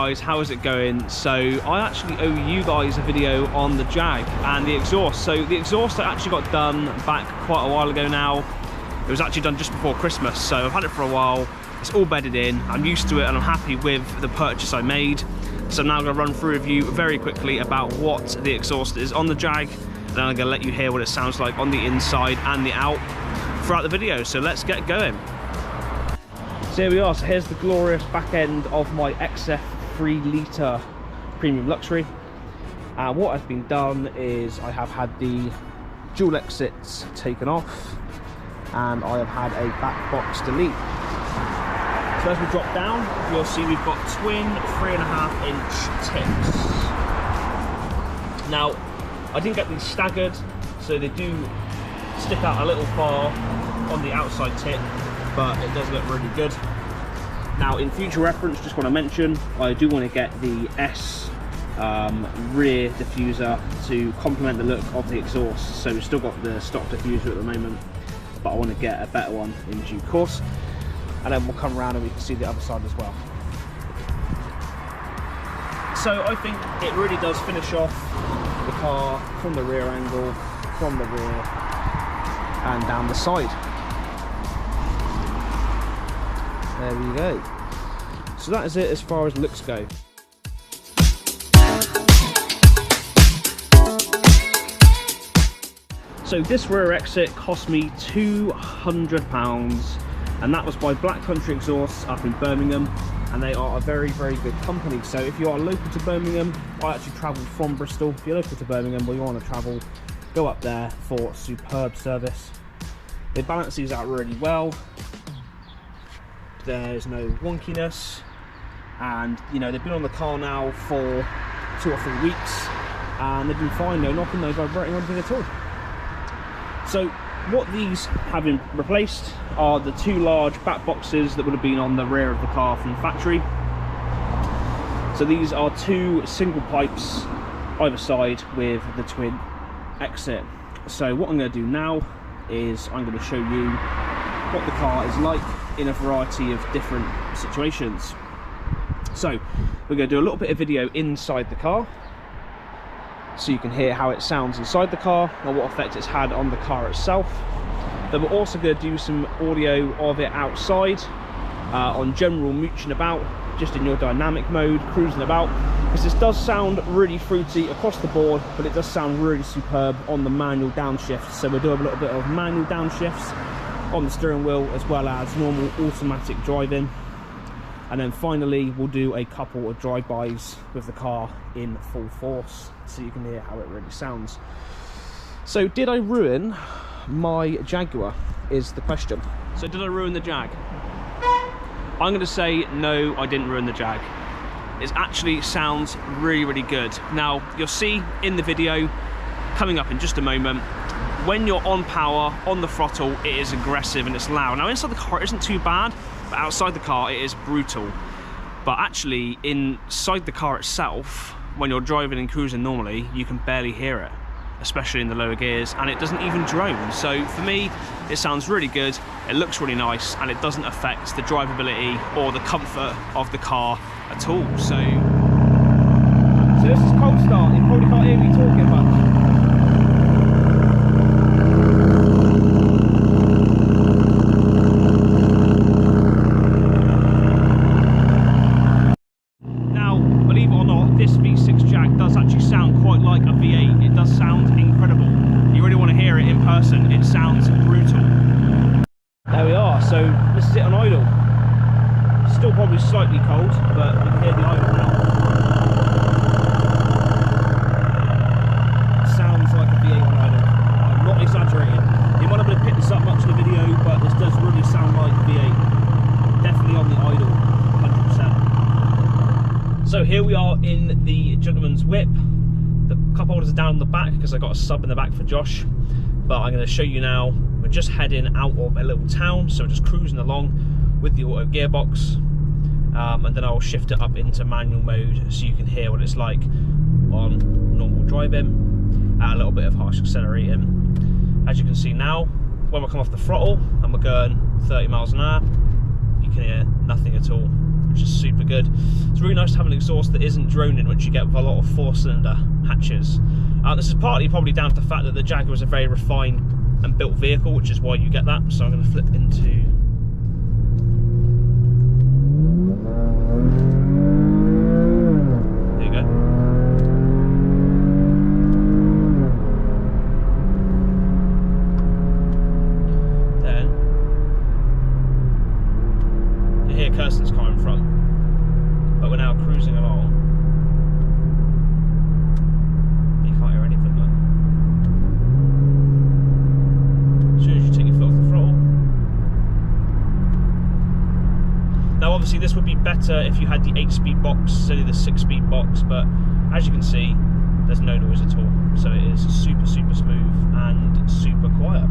guys, how is it going? So I actually owe you guys a video on the Jag and the exhaust. So the exhaust I actually got done back quite a while ago now. It was actually done just before Christmas, so I've had it for a while. It's all bedded in, I'm used to it, and I'm happy with the purchase I made. So now I'm going to run through with you very quickly about what the exhaust is on the Jag, and then I'm going to let you hear what it sounds like on the inside and the out throughout the video. So let's get going. So here we are, so here's the glorious back end of my XF 3 litre premium luxury. And what has been done is I have had the dual exits taken off, and I have had a back box delete. So as we drop down, you'll see we've got twin 3.5-inch tips. Now, I didn't get these staggered, so they do stick out a little far on the outside tip, but it does look really good. Now, in future reference, just want to mention, I do want to get the S rear diffuser to complement the look of the exhaust. So we've still got the stock diffuser at the moment, but I want to get a better one in due course. And then we'll come around and we can see the other side as well. So I think it really does finish off the car from the rear angle, from the rear and down the side. There we go. So that is it as far as looks go. So this rear exit cost me £200, and that was by Black Country Exhausts up in Birmingham, and they are a very, very good company. So if you are local to Birmingham, I actually travelled from Bristol. If you're local to Birmingham or you want to travel, go up there for superb service. They balance these out really well. There's no wonkiness, and you know, they've been on the car now for 2 or 3 weeks, and they've been fine, no knocking, no vibrating or anything at all. So what these have been replaced are the 2 large back boxes that would have been on the rear of the car from the factory. So these are 2 single pipes either side with the twin exit. So what I'm going to do now is I'm going to show you what the car is like in a variety of different situations. So we're going to do a little bit of video inside the car, so you can hear how it sounds inside the car and what effect it's had on the car itself. Then we're also going to do some audio of it outside, on general mooching about, just in your dynamic mode, cruising about, because this does sound really fruity across the board, but it does sound really superb on the manual downshift. So we'll do a little bit of manual downshifts on the steering wheel, as well as normal automatic driving, and then finally we'll do a couple of drive-bys with the car in full force, so you can hear how it really sounds. So did I ruin my Jaguar is the question. So did I ruin the Jag? I'm going to say no, I didn't ruin the Jag. It actually sounds really, really good. Now you'll see in the video coming up in just a moment, when you're on power, on the throttle, it is aggressive and it's loud. Now inside the car it isn't too bad, but outside the car it is brutal. But actually inside the car itself, when you're driving and cruising normally, you can barely hear it, especially in the lower gears, and it doesn't even drone. So for me, it sounds really good, it looks really nice, and it doesn't affect the drivability or the comfort of the car at all. So this is cold start, you probably can't hear me talking much. It sounds brutal. There we are, so this is it on idle. Still probably slightly cold, but you can hear the idle now. It sounds like a V8 on idle. I'm not exaggerating. You might not be able to pick this up much in the video, but this does really sound like a V8. Definitely on the idle, 100%. So here we are in the gentleman's whip. The cup holders are down on the back because I got a sub in the back for Josh. But I'm going to show you now, we're just heading out of a little town, so we're just cruising along with the auto gearbox, and then I'll shift it up into manual mode so you can hear what it's like on normal driving, a little bit of harsh accelerating. As you can see now, when we come off the throttle and we're going 30 miles an hour, you can hear nothing at all. We're which is super good. It's really nice to have an exhaust that isn't droning, which you get with a lot of 4-cylinder hatches. This is partly probably down to the fact that the Jaguar is a very refined and built vehicle, which is why you get that. So I'm going to flip into... There you go. Then you hear Kirsten's coming from, but we're now cruising along. Now obviously this would be better if you had the 8-speed box instead of the 6-speed box, but as you can see, there's no noise at all. So it is super smooth and super quiet.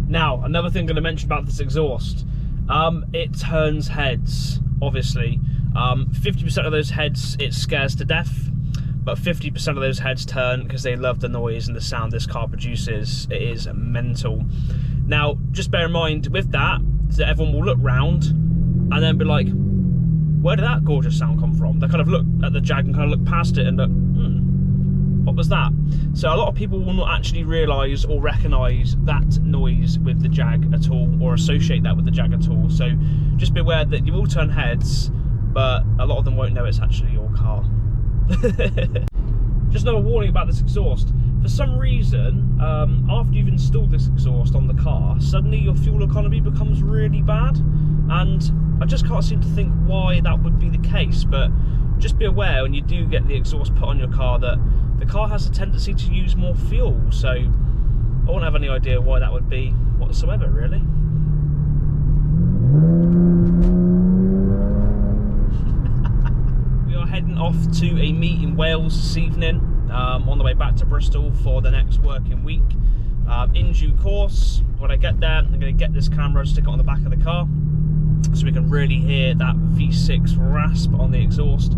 Now, another thing I'm going to mention about this exhaust, it turns heads, obviously. 50% of those heads it scares to death, but 50% of those heads turn because they love the noise and the sound this car produces. It is mental. Now, just bear in mind with that everyone will look round and then be like, where did that gorgeous sound come from? They kind of look at the Jag and kind of look past it and look, what was that? So a lot of people will not actually realise or recognise that noise with the Jag at all, or associate that with the Jag at all. So just be aware that you will turn heads, but a lot of them won't know it's actually your car. Just another warning about this exhaust. For some reason, after you've installed this exhaust on the car, suddenly your fuel economy becomes really bad, and I just can't seem to think why that would be the case. But just be aware when you do get the exhaust put on your car that the car has a tendency to use more fuel, so I won't have any idea why that would be whatsoever, really. We are heading off to a meet in Wales this evening, on the way back to Bristol for the next working week. In due course, when I get there, I'm going to get this camera, stick it on the back of the car so we can really hear that V6 rasp on the exhaust.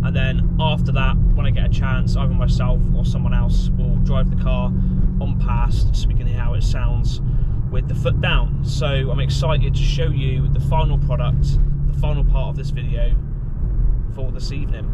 And then after that, when I get a chance, either myself or someone else will drive the car on past so we can hear how it sounds with the foot down. So I'm excited to show you the final product, the final part of this video for this evening.